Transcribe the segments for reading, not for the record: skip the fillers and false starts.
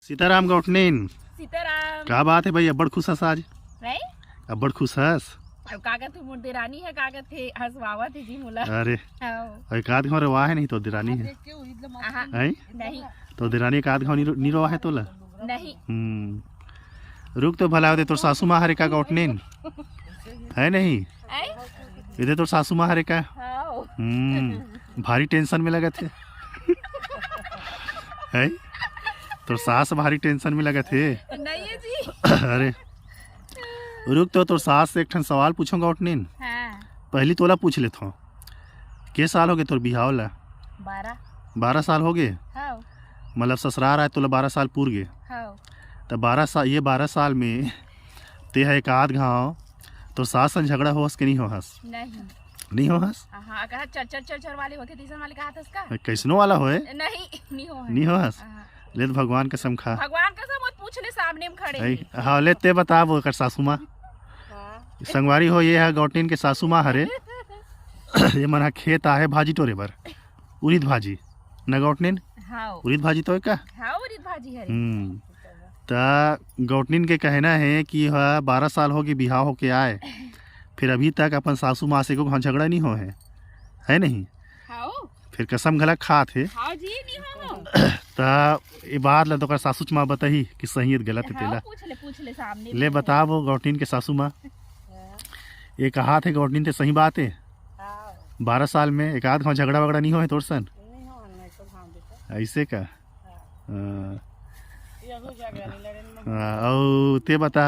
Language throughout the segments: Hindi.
सीताराम गौटनीन सीताराम क्या बात है भाई, अब्बड़ खुश हस आज, नहीं अब्बड़ खुश हस। अब कागज थे मोर देरानी है कागज थे हंसवावा थे जी मोला अरे हाँ। एक आध घाव रवा है नहीं तो दिरानी है आहा, है नहीं तो दिरानी एक आध घाव नहीं रवा है तोला। नहीं रुक तो भला होते तोर सासू माँ हरे का गौटनीन है नहीं, आई इधर तोर सासू माँ हरे का। हाँ भारी टेंशन में लगे थे है तोर सास भारी टेंशन में लगे थे। नहीं है जी अरे रुक तो तोर सास से एक ठन सवाल पूछूंगा गौटनीन, हाँ पहली तोला पूछ लेता हूँ। के साल हो गए तोर बिहाव ला? 12 साल हो गए, हाँ मतलब ससुराल आए तोला 12 साल पूर गए। हाँ तो 12 साल में ते है एक आध घाव तो सास संग झगड़ा होस कि नहीं हो हस? नहीं हो हस? हाँ कहा चर वाले होते तीसरा वाले कहा था इसका कैसनो वाला होए नहीं हो नहीं हो हस? ले तो भगवान कसम खा भगवान कसम मत पूछ ले सामने में खड़े है। हाँ ले ते बता वो कर सासू माँ संगवारी हो ये है गौटीन के सासू माँ हरे ये मना खेत आहे भाजी टोरे बर उड़ीद भाजी न गौटनीन हाँ उड़ीद भाजी तो है का। हाँ उड़ीद भाजी है ता गौटनीन के कहना है कि यह 12 साल हो गए बिहाव होके आए, फिर अभी तक अपन सासू माँ से को झगड़ा नहीं हो है नहीं, हाँ फिर कसम गलत खा थे। हाँ जी नहीं हो ता ये बात ला तो कर सासू माँ बताही कि सही है गलत है तेला। पूछ ले सामने ले बता वो गौटीन के सासू माँ ये कहा थे गौटनीन ते सही बात है 12 साल में एक आध घाव झगड़ा वगड़ा नहीं हो है तोर सन ऐसे का। और ते बता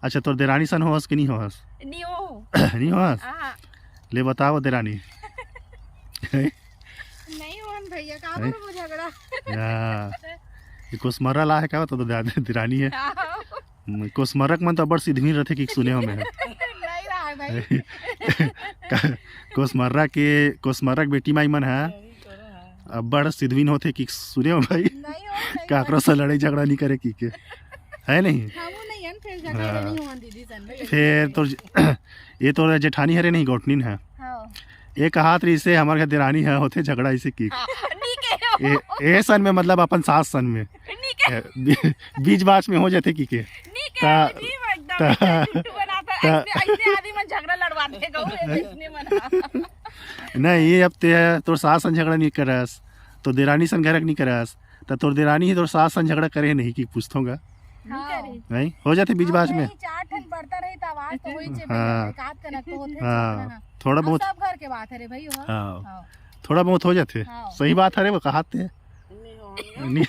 अच्छा तोर देरानी सन होस कि नहीं होस? नहीं हो नहीं होस? हाँ ले बताओ देरानी नहीं हो भैया कहाँ पर वो झगड़ा कोसमर्रा ला है का तो दिरानी है। कोसमर्रक मन तो बड़ सिद्धवी रहते कि सुने हो मैं नहीं रहा है भाई कोसमर्रक बेटी माई मन है अब बड़ सिद्धवीन होते कि सुने हो भाई काकरो से लड़ाई झगड़ा नहीं करे की के है नहीं। फिर तो ये तो जेठानी हरे नहीं गौटनीन है ये कहा इसे हमारे घर दिरानी है होते झगड़ा इसे की ए सन में मतलब अपन सास सन में बीच बाच में हो जाते की के नहीं ये अब तोर सास सन झगड़ा नहीं करस तो देरानी सन घरक नहीं करस तो तोर देरानी ही तोर सास सन झगड़ा करे नहीं कि पूछतोगा नहीं हो जाते बीच बाच में। हाँ थोड़ा बहुत हाँ थोड़ा बहुत हो जाते सही बात है वो कहते हैं नहीं